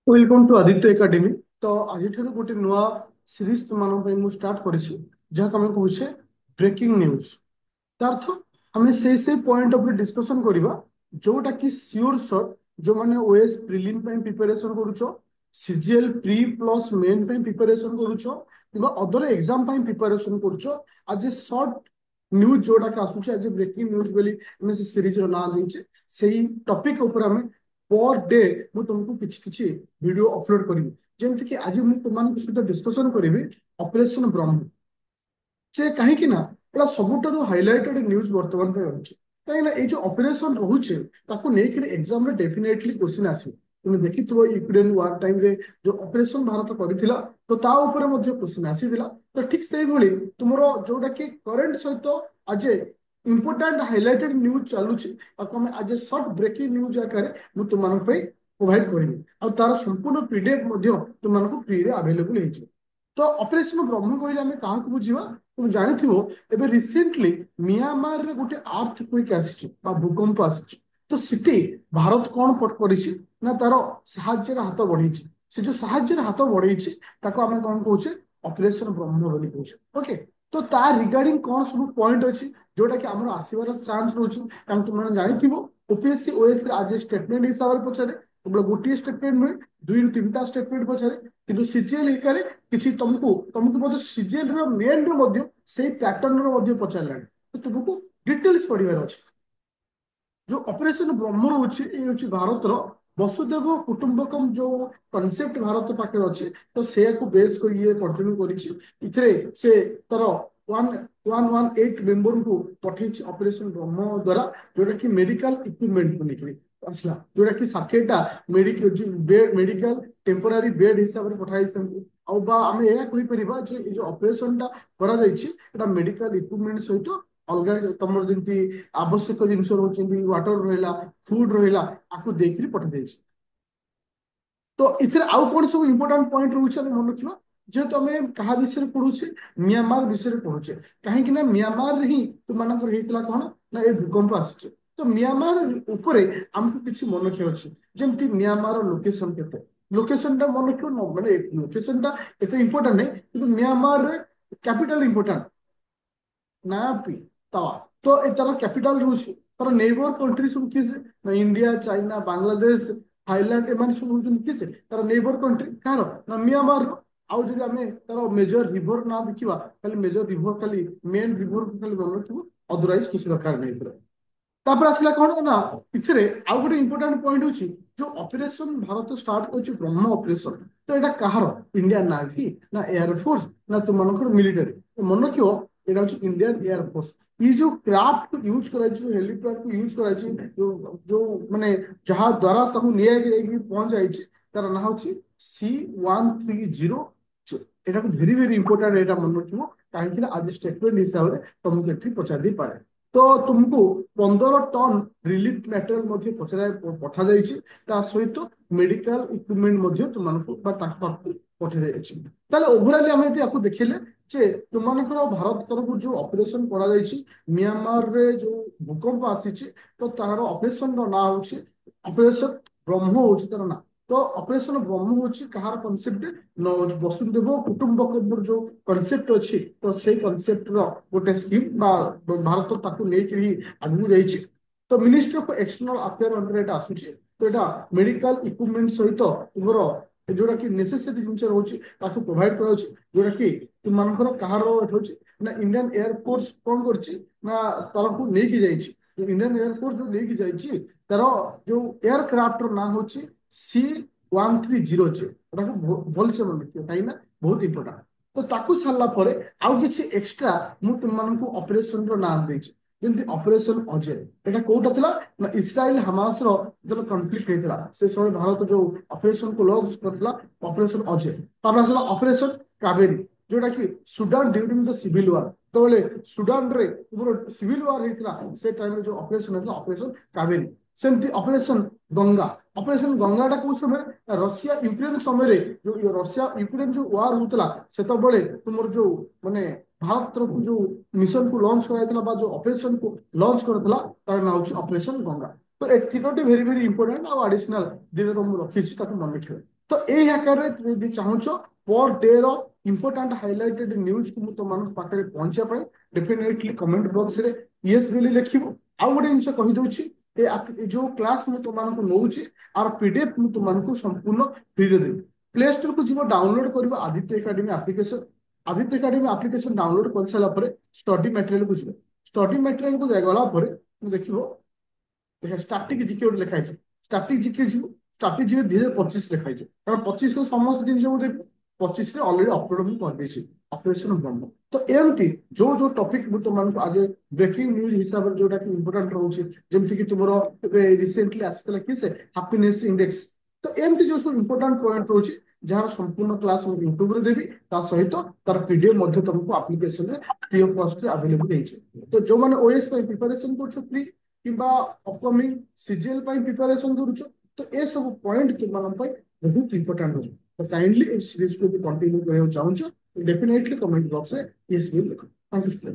Welcome to Aditya academy. तो आज गोटे नुआ सीरीज तुम स्टार्ट करेछि जहाँ आम कहूचे ब्रेकिंग न्यूज। तार्थ आम से पॉइंट ऑफ डिस्कशन करवा जोटा कि श्योर सर जो मैंने ओएस प्रिलिम प्रिपरेशन करुचो, CGL pre plus main preparation करुचो कि अदर एग्जाम प्रिपरेशन करुचो, आज शॉर्ट न्यूज जोटा कि आसुचे आज ब्रेकिंग न्यूज बोली आम से सीरीज ना देचे से टॉपिक ऊपर आम पर डे मु तुमको किछि किछि वीडियो अपलोड करी जेमति कि आज मु तुमन सहित डिस्कशन करी ऑपरेशन ब्रह्म जे कहीं ना एटा सबुठारु हाइलाइटेड न्यूज वर्तमान पे अछि। कहीं ये जो ऑपरेशन रोचे ताको लेकर एग्जाम रे डेफिनेटली क्वेश्चन आसी। तुम देखिथो यूक्रेन वार टाइम रे जो ऑपरेशन भारत करिथिला तो ता ऊपर मध्ये क्वेश्चन आसीथिला। तो ठीक सेही भली तुमरो जोटा कि करंट सहित आज इंपोर्टेंट हाइलाइटेड न्यूज चलुची ताको हम आज शॉर्ट ब्रेकिंग न्यूज आकार मु तुमन पे प्रोवाइड करिवि आ तार संपूर्ण पीडीएफ मध्ये तुमन को फ्री रे अवेलेबल हेछि। तो ऑपरेशन ब्रह्म कहले आम क्या बुझा तुम जानिथिबो एबे रिसेंटली मियांमार रे गोटे अर्थ क्विक आसी भूकंप आसी। तो सिटी भारत कौन पट करिछि ना तार साहाଯ୍यर हाथ बढ़ेछि। से जो साहाଯ୍यर हाथ बढ़ेछि ताको आम कौन कहूचे ऑपरेशन ब्रह्म बोली कहूचे। ओके, तो ता रिगार्डिंग कौन सब पॉइंट अछि जोटा कि हमर आसीबार चांस रहउछि। कारण तुम जानिथिबो ओपीएससी ओएस रे आज स्टेटमेंट हिसाब से पछारे केवल गोटे स्टेटमेंट नुहे दुई रु तीन स्टेटमेंट पछारे किंतु सीजीएल हिकारे किछि तुमको तुमको मध्ये सीजीएल रो मेन रो मध्ये सेही पैटर्न रो मध्ये पछारलानी। तो तुमको डिटेल्स पढिबार अछि। जो ऑपरेशन ब्रह्म रोचे ये हूँ भारत वसुदेव कुटुंबकम जो कॉन्सेप्ट भारत पाखे अच्छे तो से बेस कर ये कंटिन्यू कर से तार 118 मेंबर को पठे ऑपरेशन ब्रह्म द्वारा जोटा कि मेडिकल इक्विपमेंट को लेकर आसला जोटा कि 60टा मेडिकल टेम्पोरारी बेड हिसाब से पठाई आम यह कहीपर जो ऑपरेशन टा करा मेडिकल इक्विपमेंट सहित अलग तुम जमी आवश्यक जिन वाटर रहा फुड रहा आपको देकर पठाई। तो इथे आउ कौन सब इंपोर्टेंट पॉइंट रोचे मन रखा जेहेतु आम क्या विषय पढ़ुचे म्यांमार विषय पढ़ुचे कहीं म्यांमार ही तुम कौन ना ये भूकंप आसी। तो म्यांमार उपरे आमको किसी मन रखा अच्छे जमी म्यांमार लोकेशन के लोकेशन टा मन रख मैंने लोकेशन टा एत इंपोर्टां नहीं कि म्यांमार कैपिटल इंपोर्टां नापी तावा। तो ए तार कैपिटल रोचे तार नेबर कंट्री सब किस ना इंडिया चाइना बांग्लादेश थाईलैंड एम सब हूँ किस तार नेबर कंट्री कार ना म्यांमार आउ जब आम तार मेजर रिभर ना देखा खाली मेजर रिभर खाली मेन रिभर को खाली मन रखो अदरवाइज किसी दरकार नहीं। तापर आसला कौन ना इथे आउ गोटे इंपोर्टेंट पॉइंट होची जो ऑपरेशन भारत स्टार्ट कर ब्रह्म ऑपरेशन। तो यहाँ कहार इंडियन नावी ना एयरफोर्स ना तुम मिलिटरी मन रखियो यहाँ हूँ इंडियन एयरफोर्स। ये जो क्राफ्ट यूज कर हेलीपैड को यूज कर जो माने जहाज द्वारा पहुंच जाए तार ना हूँ C-130। यहाँ भेरी भेरी इंपोर्टेंट यहाँ मन रखियो कहीं आज स्टेटमेंट हिसाब से तुमको ये पचार दी पारे। तो तुमको 15 टन रिलीफ मटेरियल पचरा पठा जाइए सहित मेडिकल इक्विपमेंट तुमको पठा जाइए। ओभराली आम यदि देखिले जे तुम भारत तरफ जो ऑपरेशन करा म्यांमार रे जो भूकंप आसी तो तार ऑपरेशन ना हूँ ऑपरेशन ब्रह्म हूँ तार ना। तो ऑपरेशन ब्रह्म हूँ कहार कॉन्सेप्ट वसुदेव कुटुंबकम जो कॉन्सेप्ट अच्छी तो से कॉन्सेप्ट गोटे स्कीम भारत ताकू लेकर ही आगू जाइए। तो ministry of external affair under एटा आसुची। तो एटा मेडिकल इक्विपमेंट सहित तुमर जोटा कि नेसेसरी जिन रोचे प्रोवाइड कर जोटा कि तुम कहार ना इंडियन एयरफोर्स कौन कर तरफ लेकिन जाइए इंडियन एयरफोर्स जो लेकिन जाइए तार जो एयरक्राफ्ट ना हूँ C-130 भलसे मन रखिए कहीं बहुत इंपोर्टाट। तो ताकू सारा पर आउ किसी एक्सट्रा मु तुमको ऑपरेशन रो नाम देछि जमी ऑपरेशन अजय। एटा कोटा थिला ना इस्राएल हमास रो जब कॉन्फ्लिक्ट हेतला से समय भारत जो ऑपरेशन को लॉन्च करथला ऑपरेशन अजय। तापर आसला ऑपरेशन कावेरी जोटा कि Sudan during the civil war तो बोले सुडान रे सिविल वार हेतला से टाइम जो ऑपरेशन हेतला ऑपरेशन कावेरी। सेमती ऑपरेशन गंगा ऑपरेशन गंगा टा कौ समय रशिया यूक्रेन समय जो रशिया यूक्रेन जो वार होता से तुम जो माने भारत तरफ जो मिशन को लॉन्च कराइला जो ऑपरेशन को लॉन्च करथला तार ना हूँ ऑपरेशन गंगा। तो ए तीनोटी भेरी भेरी इंपोर्टेंट आ एडिशनल दिन मुझे रखी मन रखिए। तो यही आकार तुम यदि चाहूच पर डे रो इंपोर्टेंट हाइलाइटेड न्यूज को तुम पाखे पहुंचा डेफिनेटली कमेंट बॉक्स रे यस बोली लिखिबो। आउ गोटे जिनस कहि दउछि जो क्लास मु तुमको नौछि आर पीडीएफ मु तुमको संपूर्ण फ्री रे देबी। प्ले स्टोर को जीव डाउनलोड करबो Aditya academy application. Aditya academy application download कर सारा पर स्टडी मटेरियल को जीव। स्टडी मटेरियल को गला पर देखिबो देखा स्टार्टिंग जिके गोटे लिखाई स्टार्टिंग जिके जीव स्टार्टिंग जिके 2025 लिखाई कारण 25 को समस्त जिन देख 25 अलरेडी अपलोड भी कर ऑपरेशन ब्रह्म। तो एमती जो जो टॉपिक तुमको आज ब्रेकिंग न्यूज हिसाब से जोटा कि इंपोर्टेंट रोचे जमती कि तुम रिसेंटली आसाला कि से हैप्पीनेस इंडेक्स। तो एमती जो सब इंपोर्टेंट पॉइंट रोचे जहाँ संपूर्ण क्लास मुझे यूट्यूब रे देवी ता सहित तार पीडीएफ मध्य तुमको एप्लिकेशन रे फ्री ऑफ कॉस्ट रे अवेलेबल है। तो जो माने ओएस पे प्रिपरेशन करछो फ्री किंबा अपकमिंग सीजीएल पे प्रिपरेशन करूछो तो ए सब पॉइंट तुम मान पे बहुत इंपोर्टेंट हो। तो काइंडली इस सीरीज को भी कंटिन्यू करना चाहूँ डेफिनेटली कमेंट बॉक्स में यस भी लिखो। Thank you.